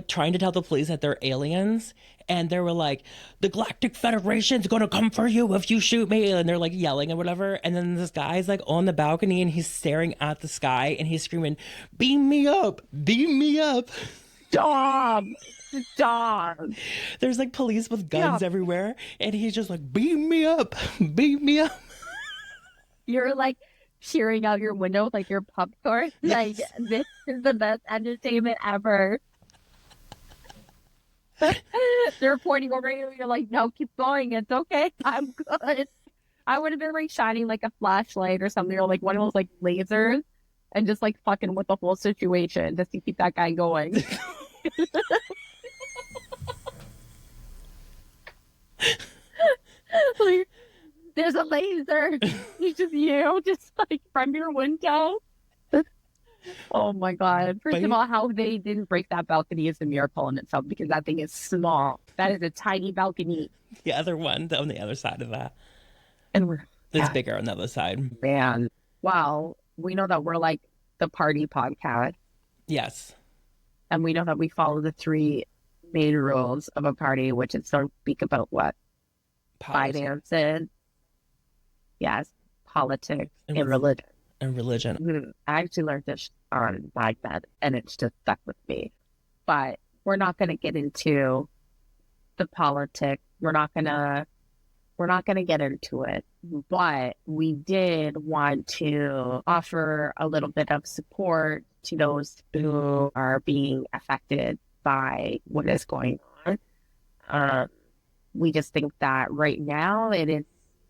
S2: trying to tell the police that they're aliens and they were like, the Galactic Federation's gonna come for you if you shoot me, and they're like yelling and whatever. And then this guy's like on the balcony and he's staring at the sky and he's screaming, beam me up, beam me up.
S1: Stop. Stop.
S2: There's like police with
S1: Yeah.
S2: guns everywhere and he's just like, beam me up, beam me up.
S1: You're like cheering out your window like your popcorn. Like,
S2: Yes.
S1: this is the best entertainment ever. They're pointing over you. You're like, no, keep going. It's okay. I'm good. I would have been like shining like a flashlight or something, or like one of those like lasers, and just like fucking with the whole situation just to keep that guy going. Like, there's a laser. Just like from your window. Oh my God. First of all, how they didn't break that balcony is a miracle in itself because that thing is small. That is a tiny balcony.
S2: The other one on the other side of that.
S1: And we're,
S2: It's
S1: yeah,
S2: bigger on the other side.
S1: man. Wow. We know that we're like the party podcast.
S2: Yes.
S1: And we know that we follow the three main rules of a party, which is don't speak about what?
S2: Politics
S1: Finances. Yes. Politics
S2: and,
S1: and religion.
S2: and religion.
S1: I actually learned this on my bed and it's just stuck with me. But we're not going to get into the politics. We're not going to get into it. But we did want to offer a little bit of support to those who are being affected by what is going on. We just think that right now it is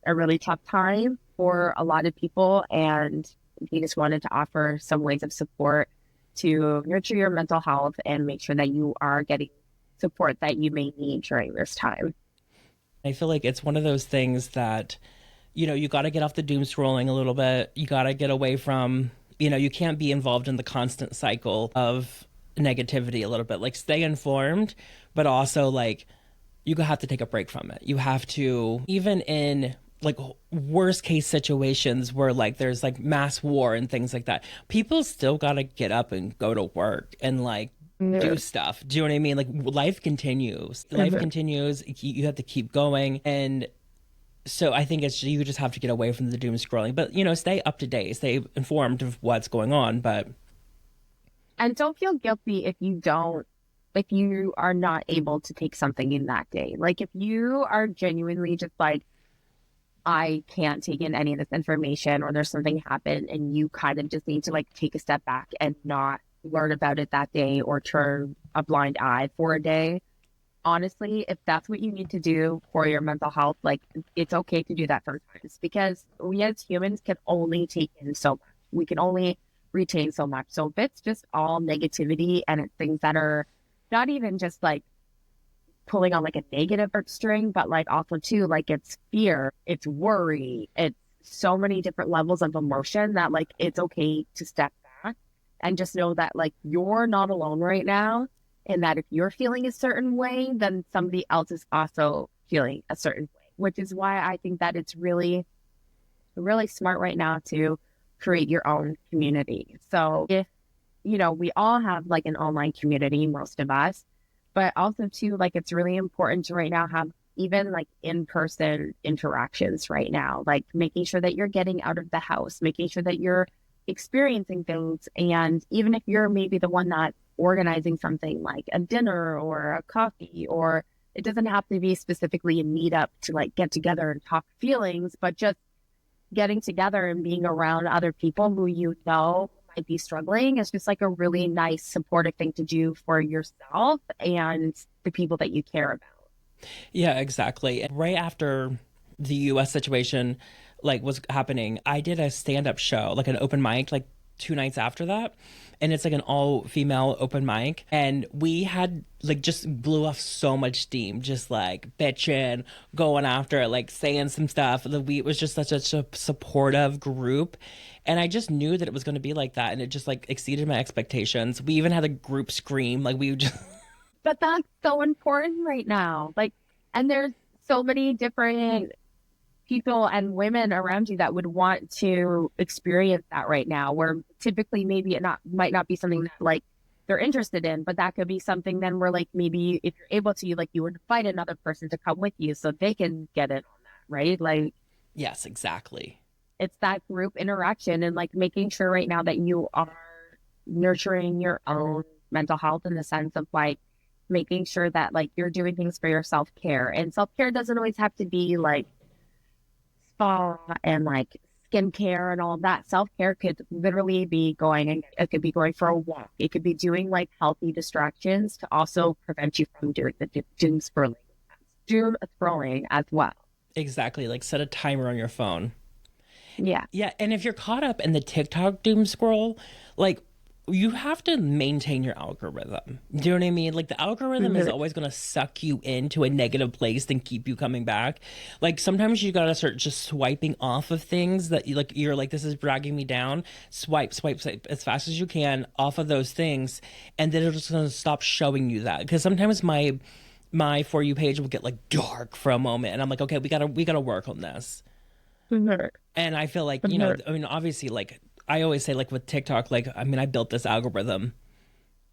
S1: a really tough time for a lot of people, and we just wanted to offer some ways of support to nurture your mental health and make sure that you are getting support that you may need during this time.
S2: I feel like it's one of those things that, you got to get off the doom scrolling a little bit. You got to get away from, you can't be involved in the constant cycle of negativity a little bit. Like, stay informed, but also, like, you have to take a break from it. You have to, even in like worst case situations where like there's like mass war and things like that, people still got to get up and go to work and like do stuff. Do you know what I mean? Like, life continues. Life continues. You have to keep going. And so I think you just have to get away from the doom scrolling, but stay up to date, stay informed of what's going on. But
S1: And don't feel guilty if you are not able to take something in that day. Like, if you are genuinely just like, I can't take in any of this information, or there's something happened and you kind of just need to like take a step back and not learn about it that day or turn a blind eye for a day, honestly, if that's what you need to do for your mental health, like it's okay to do that sometimes because we as humans can only take in so much. We can only retain so much. So if it's just all negativity and it's things that are not even just like pulling on like a negative string, but like also too, like it's fear, it's worry, it's so many different levels of emotion that like it's okay to step back and just know that like you're not alone right now. And that if you're feeling a certain way, then somebody else is also feeling a certain way, which is why I think that it's really, really smart right now to create your own community. So if, we all have like an online community, most of us, but also too, like it's really important to right now have even like in-person interactions right now, like making sure that you're getting out of the house, making sure that you're experiencing things. And even if you're maybe the one that's organizing something like a dinner or a coffee, or it doesn't have to be specifically a meetup to like get together and talk feelings, but just getting together and being around other people who might be struggling is just like a really nice supportive thing to do for yourself and the people that you care about.
S2: Yeah, exactly. Right after the US situation like was happening, I did a stand-up show, like an open mic, like 2 nights after that. And it's like an all-female open mic. And we had like just blew off so much steam, just like bitching, going after it, like saying some stuff. It was just such a supportive group. And I just knew that it was going to be like that. And it just like exceeded my expectations. We even had a group scream. Like we just
S1: But that's so important right now. Like, and there's so many different people and women around you that would want to experience that right now, where typically maybe it not might not be something that like they're interested in, but that could be something then where like maybe if you're able to, like you would find another person to come with you so they can get in on that, right? Like
S2: yes, exactly.
S1: it's that group interaction and like making sure right now that you are nurturing your own mental health in the sense of like making sure that like you're doing things for your self-care. And self-care doesn't always have to be like spa and like skincare and all of that. Self-care could literally be going, and it could be going for a walk. It could be doing like healthy distractions to also prevent you from doing the doom scrolling as well.
S2: Exactly. Like set a timer on your phone.
S1: Yeah.
S2: Yeah, and if you're caught up in the TikTok doom scroll, like you have to maintain your algorithm. Do you know what I mean? Like the algorithm is
S1: Mhm.
S2: always going to suck you into a negative place and keep you coming back. Like sometimes you got to start just swiping off of things that you're like this is dragging me down. Swipe, swipe, swipe as fast as you can off of those things, and then it's just going to stop showing you that. Because sometimes my For You page will get like dark for a moment, and I'm like, okay, we gotta work on this.
S1: Mhm.
S2: And I feel like,
S1: Mhm.
S2: I mean, obviously, like I always say, like with TikTok, like, I mean, I built this algorithm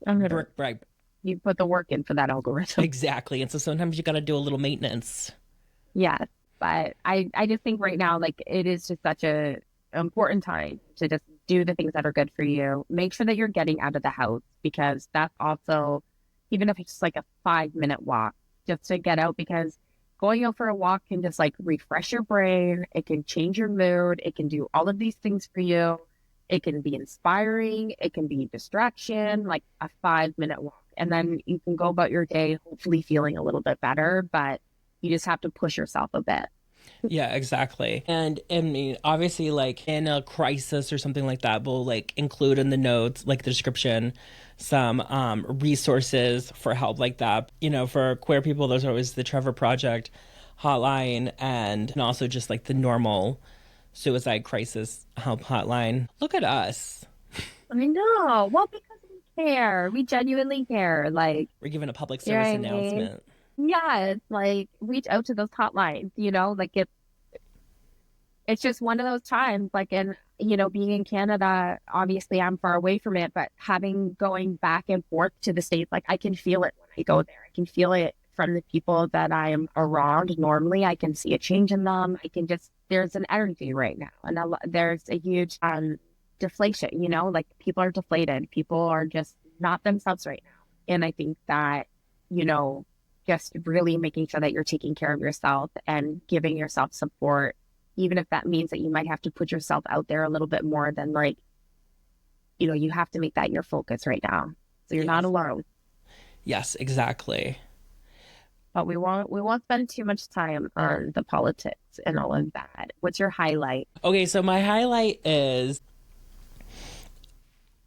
S1: Mhm.
S2: brick by
S1: You put the work in for that algorithm.
S2: exactly. And so sometimes you got to do a little maintenance.
S1: Yes. But I just think right now, like it is just such a important time to just do the things that are good for you. Make sure that you're getting out of the house because that's also, even if it's just like a 5 minute walk, just to get out because going out for a walk can just like refresh your brain. It can change your mood. It can do all of these things for you. It can be inspiring. It can be distraction, like a 5 minute walk. And then you can go about your day, hopefully feeling a little bit better. But you just have to push yourself a bit.
S2: Yeah, exactly. And I mean, obviously, like in a crisis or something like that, we'll like include in the notes, like the description, some resources for help like that. For queer people, there's always the Trevor Project hotline and also just like the normal suicide crisis help hotline. Look at us.
S1: I know. Well, because we care. We genuinely care. Like,
S2: We're giving a public
S1: you know what
S2: service
S1: I mean?
S2: announcement.
S1: Yeah, it's like reach out to those hotlines, like it's just one of those times, like being in Canada, obviously I'm far away from it, but having going back and forth to the States, like I can feel it when I go there. I can feel it from the people that I am around normally. I can see a change in them. There's an energy right now. And there's a huge deflation, like people are deflated. People are just not themselves right now. And I think that, you know, just really making sure that you're taking care of yourself and giving yourself support, even if that means that you might have to put yourself out there a little bit more than like, you have to make that your focus right now. So you're not
S2: Yes.
S1: alone.
S2: Yes, exactly.
S1: but we won't spend too much time on the politics and all of that. What's your highlight?
S2: Okay, so my highlight is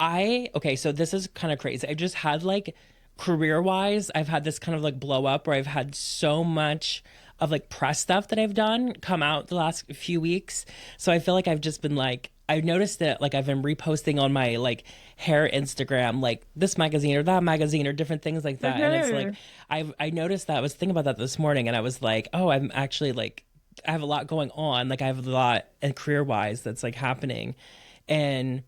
S2: okay, so this is kind of crazy. I just had like career wise, I've had this kind of like blow up where I've had so much of like press stuff that I've done come out the last few weeks. So I feel like I've just been like, I've noticed that like I've been reposting on my like hair Instagram, like this magazine or that magazine or different things like that. And it's like, I noticed that. I was thinking about that this morning and I was like, oh, I'm actually like, I have a lot going on. Like I have a lot and career wise that's like happening. And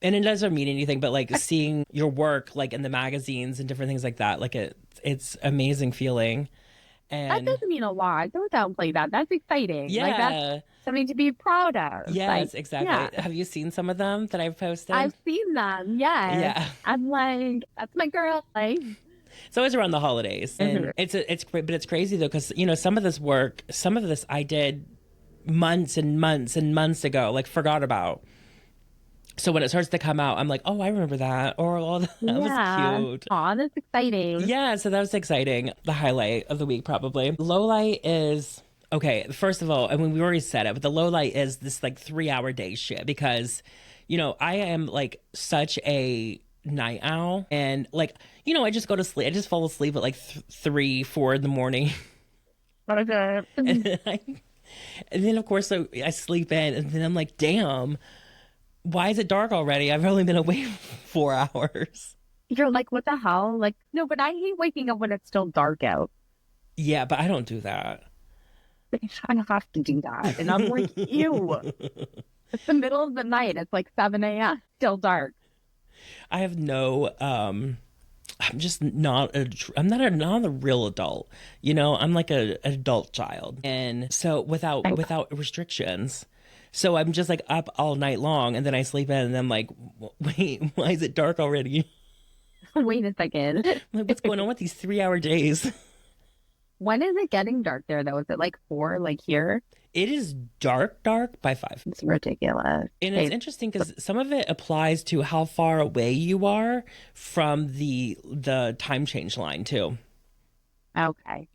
S2: it doesn't mean anything, but like seeing your work like in the magazines and different things like that, like it's amazing feeling.
S1: That
S2: And
S1: doesn't mean a lot. Don't downplay that. That's exciting. Like that's
S2: yeah,
S1: something to be proud of. Like,
S2: yes, exactly.
S1: yeah,
S2: Have you seen some of them that I've posted?
S1: I've seen them. Yes.
S2: Yeah.
S1: I'm like, that's my girl. Like,
S2: It's always around the holidays, and it's but it's crazy though because some of this work, some of this I did months and months and months ago, like forgot about. So when it starts to come out, I'm like, oh, I remember that, or oh, that
S1: yeah.
S2: was cute.
S1: Aw, that's exciting.
S2: Yeah, so that was exciting. The highlight of the week, probably. Low light is okay. First of all, I mean, we already said it, but the low light is this like 3 hour day shit because, I am like such a night owl, and like, I just go to sleep. I just fall asleep at like 3, 4 in the morning,
S1: Okay.
S2: and then of course so I sleep in, and then I'm like, damn, why is it dark already? I've only been awake 4 hours.
S1: You're like, what the hell? Like, no, but I hate waking up when it's still dark out.
S2: Yeah, but I don't do that.
S1: I have to do that. And I'm like, ew. It's the middle of the night. It's like 7 a.m. Still dark.
S2: I have no I'm just not I'm not a real adult. I'm like an adult child. And so without restrictions. So I'm just like up all night long and then I sleep in and I'm like, wait, why is it dark already?
S1: Wait a second.
S2: I'm like, what's going on with these 3 hour days?
S1: When is it getting dark there though? Is it like 4 like here?
S2: It is dark by 5.
S1: It's ridiculous.
S2: And it's interesting because some of it applies to how far away you are from the time change line too.
S1: Okay.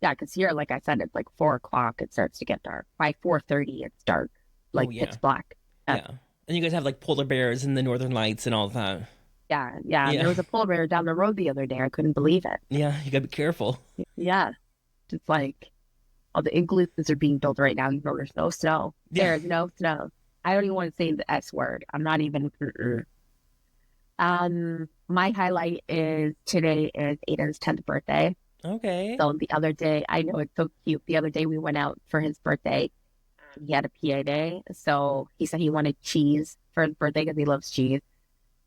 S1: Yeah, because here, like I said, it's like 4 o'clock. It starts to get dark. By 4:30, it's dark, like
S2: Yeah.
S1: pitch black.
S2: Yeah. And you guys have like polar bears and the northern lights and all that.
S1: Yeah. There was a polar bear down the road the other day. I couldn't believe it.
S2: Yeah, you gotta be careful.
S1: Yeah. Just like all the igloos are being built right now. There's no snow.
S2: Yeah.
S1: There's no snow. I don't even want to say the S word. I'm not even. My highlight is today is Aiden's 10th birthday.
S2: Okay.
S1: So the other day, I know it's so cute. The other day we went out for his birthday. He had a PA day. So he said he wanted cheese for his birthday because he loves cheese.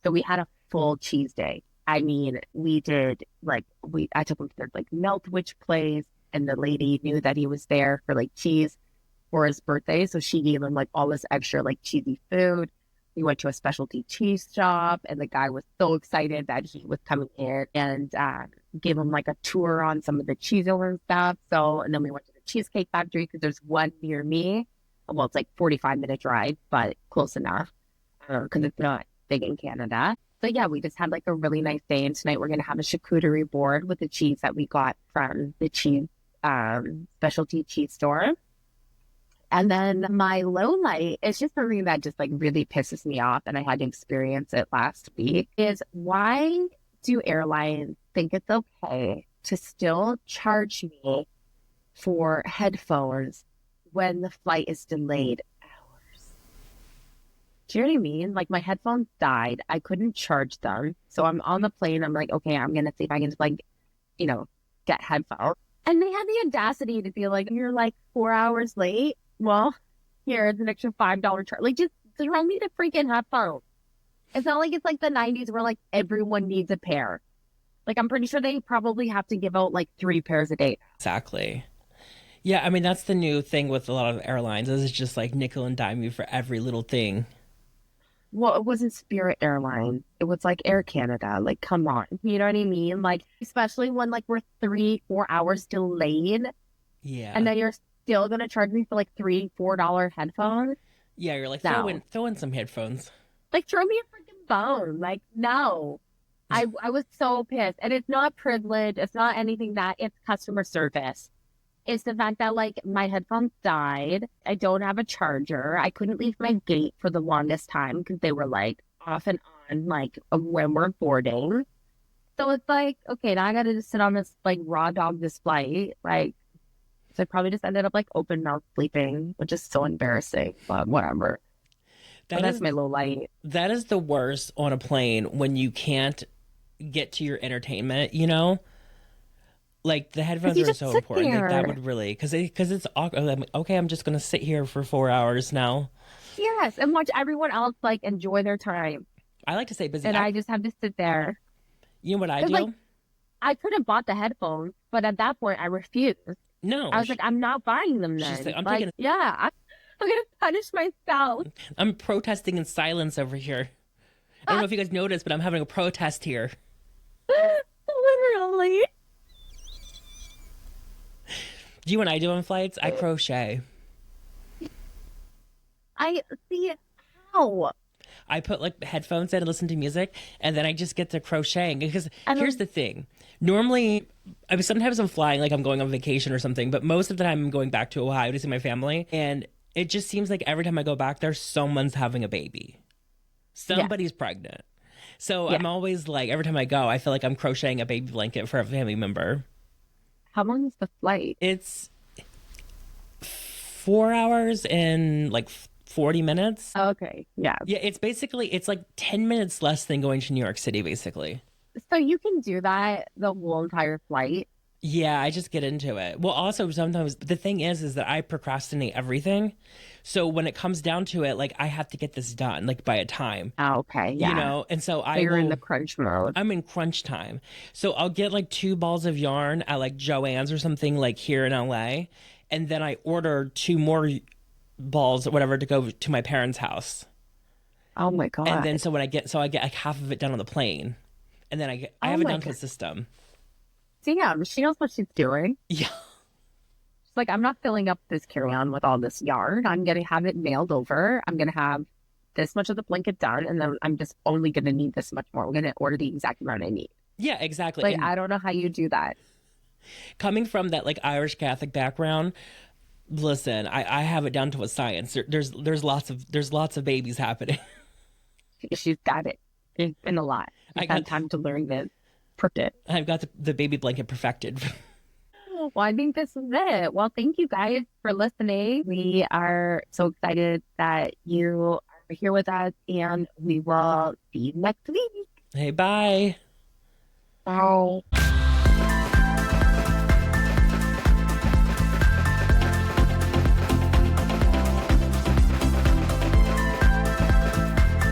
S1: So we had a full cheese day. I mean, we did I took him to like Meltwich place, and the lady knew that he was there for like cheese for his birthday. So she gave him like all this extra like cheesy food. We went to a specialty cheese shop, and the guy was so excited that he was coming in and gave him like a tour on some of the cheese over and stuff. So, and then we went to the Cheesecake Factory because there's one near me. Well, it's like 45-minute drive, but close enough because it's not big in Canada. So yeah, we just had like a really nice day. And tonight we're going to have a charcuterie board with the cheese that we got from the cheese specialty cheese store. And then my low light is just something that just like really pisses me off. And I had to experience it last week is why do airlines think it's okay to still charge me for headphones when the flight is delayed hours? Do you know what I mean? Like my headphones died. I couldn't charge them. So I'm on the plane. I'm like, okay, I'm going to see if I can just like, get headphones. And they had the audacity to be like, you're like 4 hours late. Well, here's an extra $5 charge. Like, just throw me the freaking headphones. It's not like it's like the 90s where like everyone needs a pair. Like, I'm pretty sure they probably have to give out like 3 pairs a day.
S2: Exactly. Yeah, I mean, that's the new thing with a lot of airlines is it's just like nickel and dime you for every little thing.
S1: Well, it wasn't Spirit Airlines. It was like Air Canada. Like, come on. You know what I mean? Like, especially when like we're 3-4 hours delayed.
S2: Yeah.
S1: And then you're still going to charge me for like $3-4 headphones?
S2: Yeah, you're like,
S1: No.
S2: throw in some headphones.
S1: Like, throw me a freaking phone. Like, no. I was so pissed. And it's not privilege. It's not anything that it's customer service. It's the fact that like my headphones died. I don't have a charger. I couldn't leave my gate for the longest time because they were like off and on, like when we're boarding. So it's like, okay, now I got to just sit on this like raw dog display. Like, so I probably just ended up like open mouth sleeping, which is so embarrassing, but whatever. But that's my low light.
S2: That is the worst on a plane when you can't get to your entertainment, you know? Like the headphones are so important. Like, that would really, because it's awkward. I'm like, okay, I'm just gonna sit here for 4 hours now.
S1: Yes, and watch everyone else like enjoy their time.
S2: I like to stay busy,
S1: and I just have to sit there.
S2: You know what I do?
S1: Like, I could have bought the headphones, but at that point, I refused.
S2: No,
S1: I was like, I'm not buying them then.
S2: Like, I'm
S1: gonna punish myself.
S2: I'm protesting in silence over here. I don't know if you guys noticed, but I'm having a protest here.
S1: Literally.
S2: Do you and I do on flights? I crochet.
S1: I see how.
S2: I put like headphones in and listen to music, and then I just get to crocheting. Because here's the thing. Normally, sometimes I'm flying, like I'm going on vacation or something, but most of the time I'm going back to Ohio to see my family. And it just seems like every time I go back there, someone's having a baby. Somebody's pregnant. So I'm always like, every time I go, I feel like I'm crocheting a baby blanket for a family member.
S1: How long is the flight?
S2: It's 4 hours and like 40 minutes.
S1: Okay. Yeah.
S2: Yeah, it's like 10 minutes less than going to New York City, basically.
S1: So you can do that the whole entire flight?
S2: Yeah, I just get into it. Well, also sometimes the thing is that I procrastinate everything. So when it comes down to it, like I have to get this done like by a time.
S1: Oh, okay. Yeah.
S2: You know, and so
S1: you're in the crunch mode.
S2: I'm in crunch time. So I'll get like 2 balls of yarn at like Joann's or something like here in LA. And then I order 2 more balls or whatever to go to my parents' house.
S1: Oh my God.
S2: And then I get like half of it done on the plane. And then I have it done to the system.
S1: Damn, she knows what she's doing.
S2: Yeah.
S1: She's like, I'm not filling up this carry-on with all this yarn. I'm going to have it mailed over. I'm going to have this much of the blanket done. And then I'm just only going to need this much more. We're going to order the exact amount I need.
S2: Yeah, exactly.
S1: Like, I don't know how you do that.
S2: Coming from that like Irish Catholic background, listen, I have it down to a science. There's lots of babies happening.
S1: She's got it. It's been a lot. I got time to learn this.
S2: I've got the baby blanket perfected.
S1: Well, I think this is it. Well, thank you guys for listening. We are so excited that you are here with us, and we will see you next week.
S2: Hey, bye.
S1: Bye.